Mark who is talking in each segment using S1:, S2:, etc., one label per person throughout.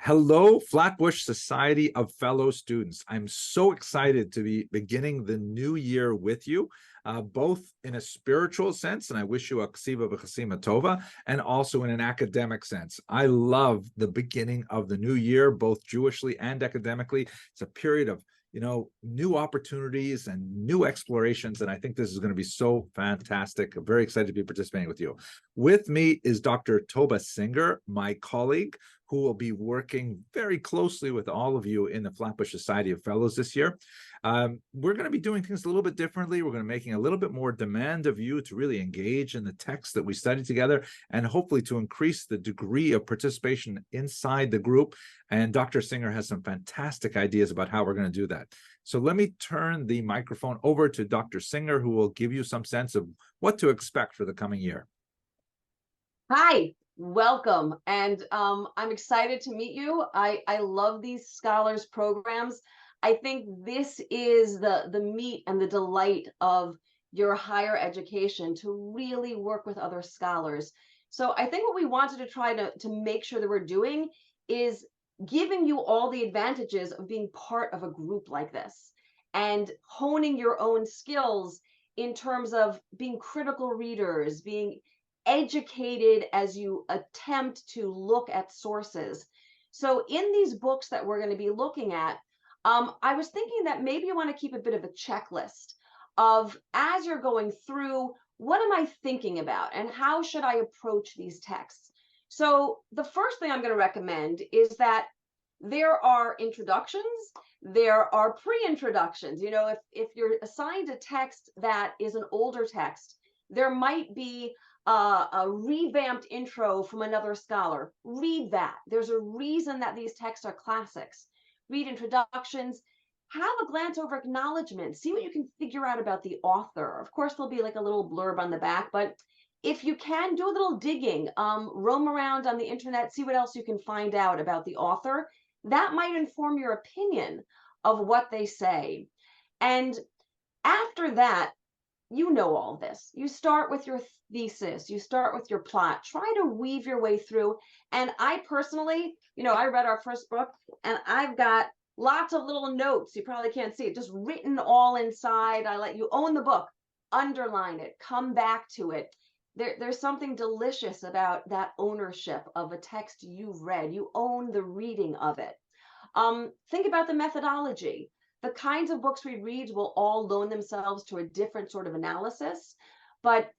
S1: Hello, Flatbush Society of Fellow Students. I'm so excited to be beginning the new year with you, both in a spiritual sense, and I wish you a ksiva v'chasima tova, and also in an academic sense. I love the beginning of the new year, both Jewishly and academically. It's a period of new opportunities and new explorations. And I think this is going to be so fantastic. I'm very excited to be participating with you. With me is Dr. Toba Singer, my colleague, who will be working very closely with all of you in the Flatbush Society of Fellows this year. We're going to be doing things a little bit differently. We're going to be making a little bit more demand of you to really engage in the text that we study together, and hopefully to increase the degree of participation inside the group. And Dr. Singer has some fantastic ideas about how we're going to do that. So let me turn the microphone over to Dr. Singer, who will give you some sense of what to expect for the coming year.
S2: Hi, welcome. And I'm excited to meet you. I love these scholars programs. I think this is the meat and the delight of your higher education, to really work with other scholars. So I think what we wanted to try to make sure that we're doing is giving you all the advantages of being part of a group like this and honing your own skills in terms of being critical readers, being educated as you attempt to look at sources. So in these books that we're going to be looking at, I was thinking that maybe you want to keep a bit of a checklist of, as you're going through, what am I thinking about and how should I approach these texts? So the first thing I'm going to recommend is that there are introductions, there are pre-introductions. If you're assigned a text that is an older text, there might be a revamped intro from another scholar. Read that. There's a reason that these texts are classics. Read introductions, have a glance over acknowledgments, see what you can figure out about the author. Of course, there'll be like a little blurb on the back, but if you can, do a little digging, roam around on the internet, see what else you can find out about the author. That might inform your opinion of what they say. And after that, you know all this. You start with your thesis, you start with your plot, try to weave your way through. And I personally, I read our first book and I've got lots of little notes. You probably can't see it, just written all inside. I let you own the book, underline it, come back to it. There's something delicious about that ownership of a text you've read. You own the reading of it. Think about the methodology. The kinds of books we read will all loan themselves to a different sort of analysis. But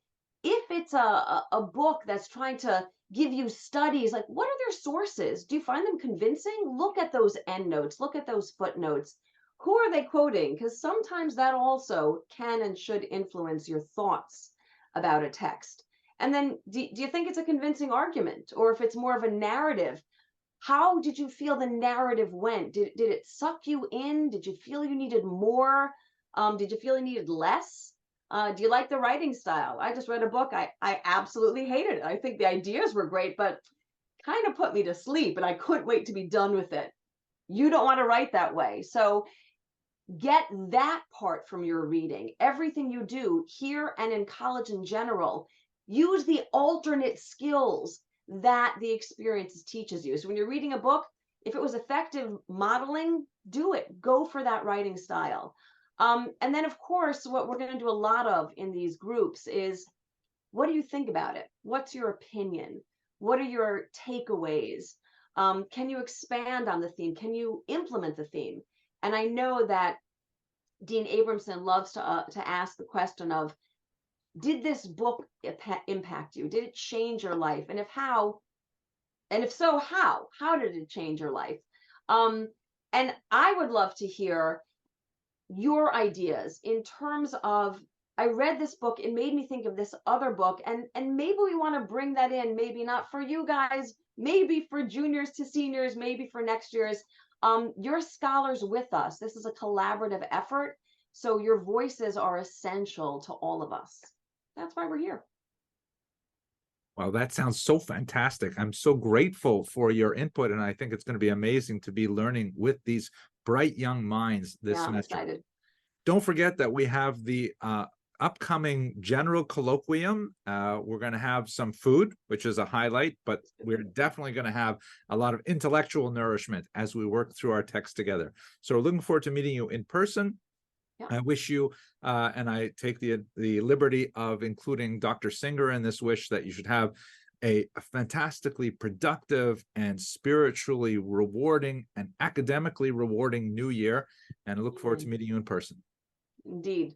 S2: if it's a book that's trying to give you studies, like, what are their sources? Do you find them convincing? Look at those endnotes, look at those footnotes. Who are they quoting? Because sometimes that also can and should influence your thoughts about a text. And then do you think it's a convincing argument? Or if it's more of a narrative, how did you feel the narrative went? Did it suck you in? Did you feel you needed more? Did you feel you needed less? Do you like the writing style? I just read a book. I absolutely hated it. I think the ideas were great, but kind of put me to sleep, and I couldn't wait to be done with it. You don't want to write that way. So get that part from your reading. Everything you do here and in college in general, use the alternate skills that the experience teaches you. So when you're reading a book, if it was effective modeling, do it. Go for that writing style. And then, of course, what we're going to do a lot of in these groups is, what do you think about it? What's your opinion? What are your takeaways? Can you expand on the theme? Can you implement the theme? And I know that Dean Abramson loves to ask the question of, did this book impact you? Did it change your life? And if so, how? How did it change your life? And I would love to hear your ideas in terms of, I read this book, it made me think of this other book, and maybe we want to bring that in, maybe not for you guys, maybe for juniors to seniors, maybe for next year's. You're scholars with us. This is a collaborative effort, so your voices are essential to all of us. That's why we're here.
S1: Well, that sounds so fantastic. I'm so grateful for your input, and I think it's going to be amazing to be learning with these bright young minds this semester.
S2: I'm excited.
S1: Don't forget that we have the upcoming general colloquium, we're going to have some food, which is a highlight, but we're definitely going to have a lot of intellectual nourishment as we work through our text together. So we're looking forward to meeting you in person.
S2: Yeah.
S1: I wish you, and I take the liberty of including Dr. Singer in this wish, that you should have a fantastically productive and spiritually rewarding and academically rewarding new year. And I look forward to meeting you in person.
S2: Indeed.